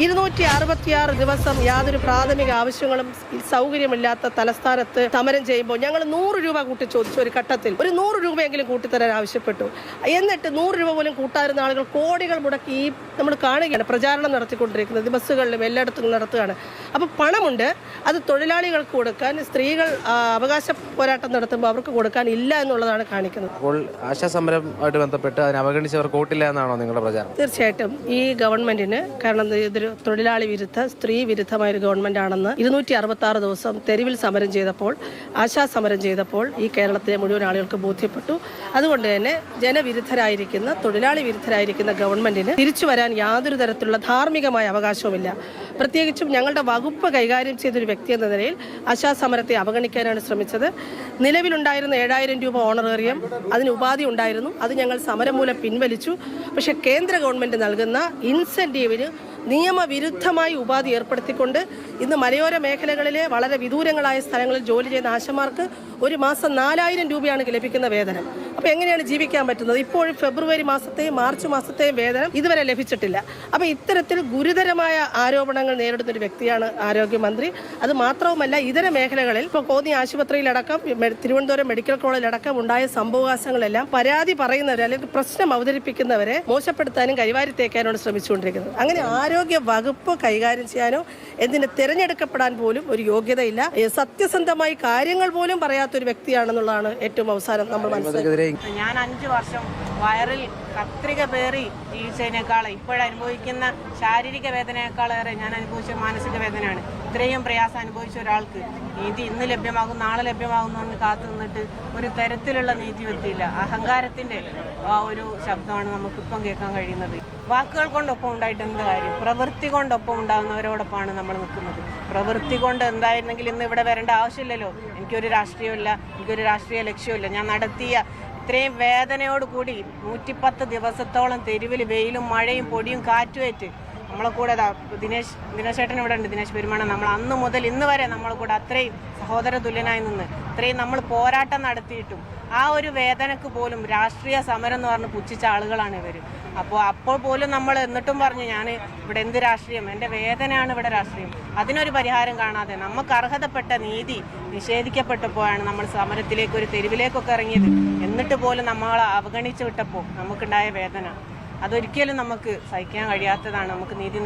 266 ദിവസം യാതൊരു പ്രാഥമിക ആവശ്യങ്ങളും സൗകര്യമില്ലാത്ത തലസ്ഥാനത്ത് സമരം ചെയ്യുമ്പോൾ ഞങ്ങൾ 100 രൂപ കൂട്ടി ചോദിച്ചു. ഒരു ഘട്ടത്തിൽ ഒരു 100 രൂപയെങ്കിലും കൂട്ടിത്തരാൻ ആവശ്യപ്പെട്ടു. എന്നിട്ട് 100 രൂപ പോലും കൂട്ടായിരുന്ന ആളുകൾ കോടികൾ മുടക്കി ഈ നമ്മൾ കാണുകയാണ് പ്രചാരണം നടത്തിക്കൊണ്ടിരിക്കുന്നത്. ബസ്സുകളിലും എല്ലായിടത്തും നടത്തുകയാണ്. അപ്പോൾ പണമുണ്ട്, അത് തൊഴിലാളികൾക്ക് കൊടുക്കാൻ, സ്ത്രീകൾ അവകാശ പോരാട്ടം നടത്തുമ്പോൾ അവർക്ക് കൊടുക്കാൻ ഇല്ല എന്നുള്ളതാണ് കാണിക്കുന്നത്. അപ്പോൾ ആശാസമരമായിട്ട് ബന്ധപ്പെട്ട് അതിനെ അവഗണിച്ചവർ കോട്ടില്ല എന്നാണോ നിങ്ങളുടെ പ്രചാരണം? തീർച്ചയായിട്ടും ഈ ഗവൺമെന്റിന്, കാരണം ഇതൊരു തൊഴിലാളി വിരുദ്ധ, സ്ത്രീ വിരുദ്ധമായ ഒരു ഗവൺമെന്റ് ആണെന്ന് 266 ദിവസം തെരുവിൽ സമരം ചെയ്തപ്പോൾ, ആശാസമരം ചെയ്തപ്പോൾ ഈ കേരളത്തിലെ മുഴുവൻ ആളുകൾക്ക് ബോധ്യപ്പെട്ടു. അതുകൊണ്ട് തന്നെ ജനവിരുദ്ധരായിരിക്കുന്ന, തൊഴിലാളി വിരുദ്ധരായിരിക്കുന്ന ഗവൺമെന്റിന് തിരിച്ചു വരാൻ യാതൊരു തരത്തിലുള്ള ധാർമ്മികമായ അവകാശവുമില്ല. പ്രത്യേകിച്ചും ഞങ്ങളുടെ വകുപ്പ് കൈകാര്യം ചെയ്തൊരു വ്യക്തി എന്ന നിലയിൽ ആശാസമരത്തെ അവഗണിക്കാനാണ് ശ്രമിച്ചത്. നിലവിലുണ്ടായിരുന്ന 7000 രൂപ ഓണറേറിയം, അതിന് ഉപാധി ഉണ്ടായിരുന്നു, അത് ഞങ്ങൾ സമരം മൂലം പിൻവലിച്ചു. പക്ഷേ കേന്ദ്ര ഗവൺമെന്റ് നൽകുന്ന ഇൻസെന്റീവിന് നിയമവിരുദ്ധമായി ഉപാധി ഏർപ്പെടുത്തിക്കൊണ്ട് ഇന്ന് മലയോര മേഖലകളിലെ വളരെ വിദൂരങ്ങളായ സ്ഥലങ്ങളിൽ ജോലി ചെയ്യുന്ന ആശമാർക്ക് ഒരു മാസം 4000 രൂപയാണ് ലഭിക്കുന്ന വേതനം. അപ്പോൾ എങ്ങനെയാണ് ജീവിക്കാൻ പറ്റുന്നത്? ഇപ്പോഴും ഫെബ്രുവരി മാസത്തെയും മാർച്ച് മാസത്തെയും വേതനം ഇതുവരെ ലഭിച്ചിട്ടില്ല. അപ്പോൾ ഇത്തരത്തിൽ ഗുരുതരമായ ആരോപണങ്ങൾ നേരിടുന്ന ഒരു വ്യക്തിയാണ് ആരോഗ്യമന്ത്രി. അത് മാത്രവുമല്ല, ഇതര മേഖലകളിൽ ഇപ്പോൾ കോന്നി ആശുപത്രിയിലടക്കം, തിരുവനന്തപുരം മെഡിക്കൽ കോളേജിലടക്കം ഉണ്ടായ സംഭവവാസങ്ങളെല്ലാം പരാതി പറയുന്നവരെ അല്ലെങ്കിൽ പ്രശ്നം അവതരിപ്പിക്കുന്നവരെ മോശപ്പെടുത്താനും കൈവാരിത്തേക്കാനാണ് ശ്രമിച്ചുകൊണ്ടിരിക്കുന്നത്. അങ്ങനെ ആരോഗ്യ വകുപ്പ് കൈകാര്യം ചെയ്യാനോ എന്തിന് തിരഞ്ഞെടുക്കപ്പെടാൻ പോലും ഒരു യോഗ്യതയില്ല. സത്യസന്ധമായി കാര്യങ്ങൾ പോലും പറയാത്തൊരു വ്യക്തിയാണെന്നുള്ളതാണ് ഏറ്റവും അവസാനം നമ്മൾ മനസ്സിലാക്കുന്നത്. ഞാൻ 5 വർഷം വയറിൽ കത്രിക പേറി ജീവിച്ചതിനേക്കാൾ ഇപ്പോഴനുഭവിക്കുന്ന ശാരീരിക വേദനയേക്കാളേറെ ഞാൻ അനുഭവിച്ച മാനസിക വേദനയാണ്. ഇത്രയും പ്രയാസം അനുഭവിച്ച ഒരാൾക്ക് നീതി ഇന്ന് ലഭ്യമാകും, നാളെ ലഭ്യമാകുന്നു എന്ന് കാത്തു നിന്നിട്ട് ഒരു തരത്തിലുള്ള നീതി എത്തിയില്ല. അഹങ്കാരത്തിന്റെ ഒരു ശബ്ദമാണ് നമുക്കിപ്പം കേൾക്കാൻ കഴിയുന്നത്. വാക്കുകൾ കൊണ്ടൊപ്പം ഉണ്ടായിട്ട് എന്ത് കാര്യം? പ്രവൃത്തി കൊണ്ടൊപ്പം ഉണ്ടാകുന്നവരോടൊപ്പമാണ് നമ്മൾ നിൽക്കുന്നത്. പ്രവൃത്തി കൊണ്ട് എന്തായിരുന്നെങ്കിൽ ഇന്ന് ഇവിടെ വരേണ്ട ആവശ്യമില്ലല്ലോ. എനിക്കൊരു രാഷ്ട്രീയമില്ല, എനിക്കൊരു രാഷ്ട്രീയ ലക്ഷ്യമില്ല. ഞാൻ നടത്തിയ ഇത്രയും വേദനയോടുകൂടി 110 ദിവസത്തോളം തെരുവിൽ വെയിലും മഴയും പൊടിയും കാറ്റുമേറ്റ് നമ്മളെ കൂടെ ദിനേശ് ചേട്ടൻ ഇവിടെ ഉണ്ട്, ദിനേശ് പെരുമാണം. നമ്മൾ അന്ന് മുതൽ ഇന്ന് വരെ നമ്മളെ കൂടെ അത്രയും സഹോദര തുല്യനായി നിന്ന് ഇത്രയും നമ്മൾ പോരാട്ടം നടത്തിയിട്ടും ആ ഒരു വേദനക്ക് പോലും രാഷ്ട്രീയ സമരം എന്ന് പറഞ്ഞ് പുച്ഛിച്ച ആളുകളാണ് ഇവർ. അപ്പോൾ പോലും നമ്മൾ എന്നിട്ടും പറഞ്ഞു ഞാൻ ഇവിടെ എന്ത് രാഷ്ട്രീയം, എൻ്റെ വേദനയാണ് ഇവിടെ രാഷ്ട്രീയം. അതിനൊരു പരിഹാരം കാണാതെ നമുക്ക് അർഹതപ്പെട്ട നീതി നിഷേധിക്കപ്പെട്ടപ്പോഴാണ് നമ്മൾ സമരത്തിലേക്ക്, ഒരു തെരുവിലേക്കൊക്കെ ഇറങ്ങിയത്. എന്നിട്ട് പോലും നമ്മൾ അവഗണിച്ചു വിട്ടപ്പോൾ നമുക്കുണ്ടായ വേദന അതൊരിക്കലും നമുക്ക് സഹിക്കാൻ കഴിയാത്തതാണ്. നമുക്ക് നീതി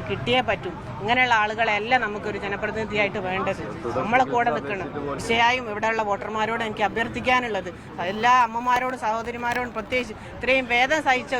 കിട്ടിയേ പറ്റും. ഇങ്ങനെയുള്ള ആളുകളെല്ലാം നമുക്കൊരു ജനപ്രതിനിധിയായിട്ട് വേണ്ടത്. നമ്മളെ കൂടെ നിൽക്കണം. തീർച്ചയായും ഇവിടെയുള്ള വോട്ടർമാരോട് എനിക്ക് അഭ്യർത്ഥിക്കാനുള്ളത്, എല്ലാ അമ്മമാരോടും സഹോദരിമാരോടും പ്രത്യേകിച്ച് ഇത്രയും വേദന സഹിച്ച ഒരു